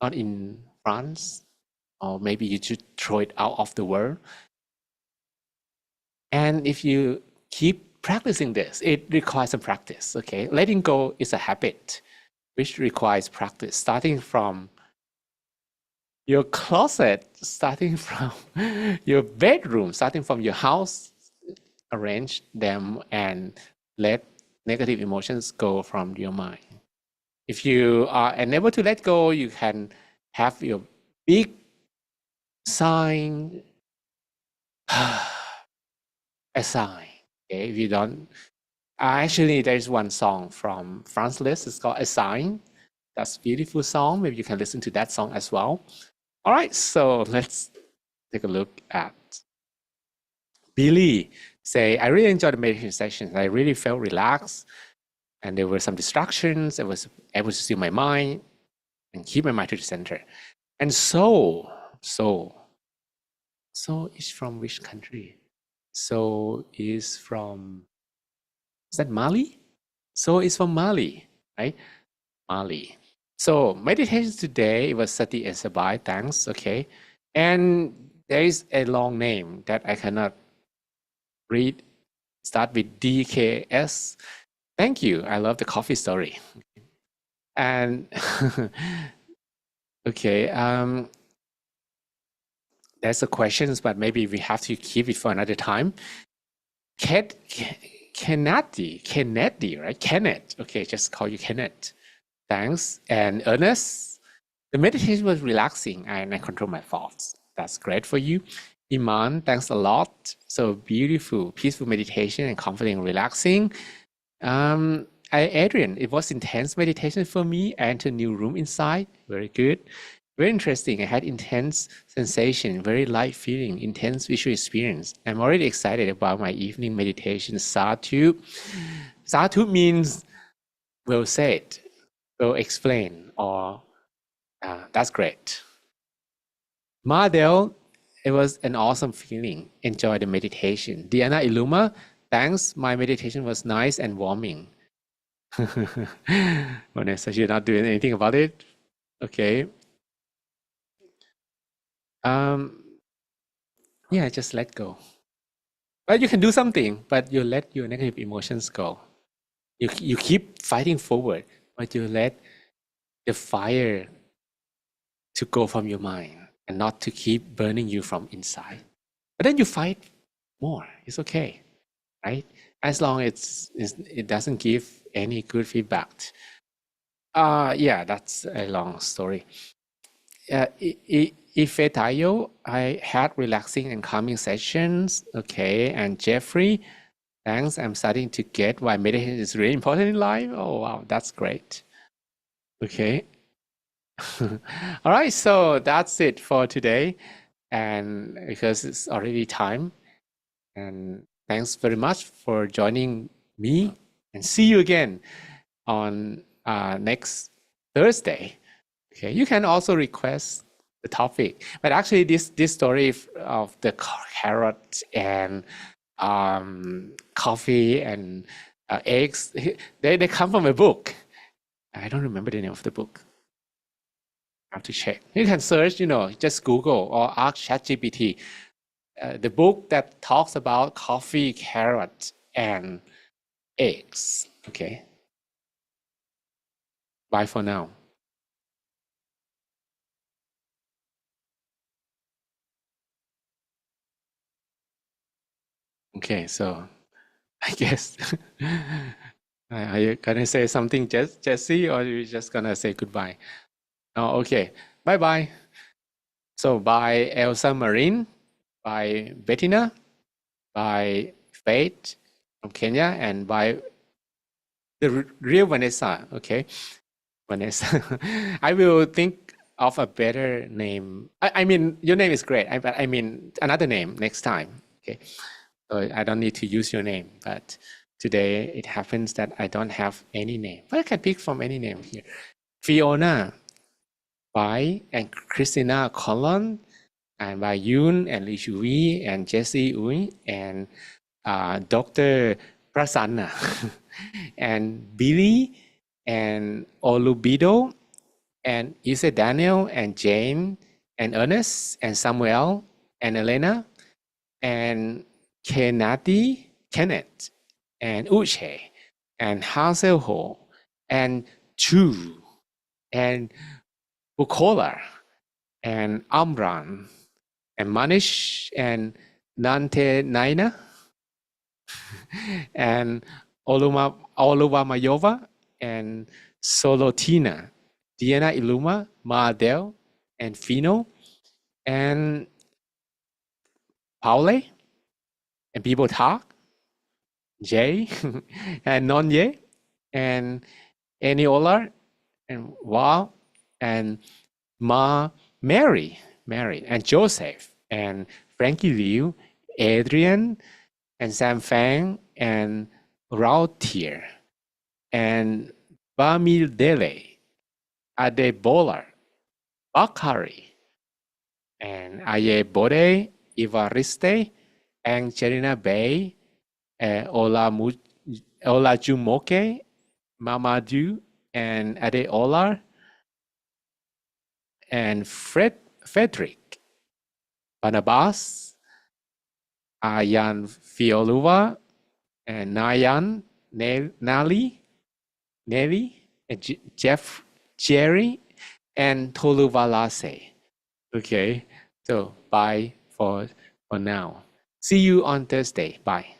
not in France, or maybe you should throw it out of the world. And if you keep practicing this, it requires some practice, okay? Letting go is a habit which requires practice, starting from your closet, starting from your bedroom, starting from your house. Arrange them and let negative emotions go from your mind. If you are unable to let go, you can have your big sign, a sign. Okay, if you don't, actually, there's one song from Franz Liszt. It's called "A Sign." That's a beautiful song. Maybe you can listen to that song as well. All right, so let's take a look at Billy. Say, I really enjoyed the meditation sessions. I really felt relaxed, and there were some distractions. I was able to see my mind and keep my mind to the center. And so is from which country? So is from, is that Mali? So is from Mali, right? Mali. So meditation today, it was Sati and Sabai, thanks, okay. And there is a long name that I cannot read, start with DKS. Thank you, I love the coffee story. And okay, there's a questions, but maybe we have to keep it for another time. Kennedy, right? Kenneth. Okay, just call you Kenneth. Thanks. And Ernest, the meditation was relaxing and I control my thoughts. That's great for you. Iman, thanks a lot. So beautiful, peaceful meditation and comforting and relaxing. Adrian, it was intense meditation for me. I entered a new room inside. Very good. Very interesting. I had intense sensation, very light feeling, intense visual experience. I'm already excited about my evening meditation. Sadhu. Sadhu means well said, well explained, or that's great. Mardel, it was an awesome feeling. Enjoy the meditation. Diana Iluma, thanks. My meditation was nice and warming. Vanessa, you're not doing anything about it? Okay. Yeah, just let go. But you can do something, but you let your negative emotions go. You keep fighting forward, but you let the fire to go from your mind and not to keep burning you from inside. But then you fight more. It's okay, right? as long as it doesn't give any good feedback. Yeah, that's a long story. Ifetayo, I had relaxing and calming sessions. Okay, and Jeffrey, thanks. I'm starting to get why meditation is really important in life. Oh wow, that's great. Okay. All right, so that's it for today. And because it's already time, and thanks very much for joining me, and see you again on next Thursday. Okay, you can also request the topic, but actually this story of the carrot and coffee and eggs, they come from a book. I don't remember the name of the book. I have to check. You can search, just Google or ask ChatGPT. The book that talks about coffee, carrot, and eggs. Okay. Bye for now. Okay, so I guess are you gonna say something, Jesse, or are you just gonna say goodbye? Oh, okay. Bye bye. So by Elsa Marine, by Bettina, by Faith from Kenya, and by the real Vanessa. Okay, Vanessa. I will think of a better name. I mean, your name is great. But I mean another name next time. Okay, so I don't need to use your name. But today it happens that I don't have any name. But I can pick from any name here. Fiona, by and Christina Colon, and by Yoon and Li Shui and Jesse Ui and Dr. Prasanna and Billy and Olubido and Isa Daniel and Jane and Ernest and Samuel and Elena and Kenneth and Uche and Hazelho and Chu and Bukola and Amran and Manish and Nante Naina and Oluwamayova and Solotina, Diana Iluma, Maadel and Fino and Paule and People Talk, Jay and Nonye and Eniola and Wow and Mary and Joseph and Frankie Liu, Adrian and Sam Fang and Rautier and Bamidele, Adebola, Bakari and Ayebode, Ivariste, Angelina Bay, Olajumoke, Mamadou, and Adeola, and Frederick, Barnabas, Ayan Fioluva, and Nayan, Nelly, and Jeff, Jerry, and Toluvalase. Okay, so bye for now. See you on Thursday. Bye.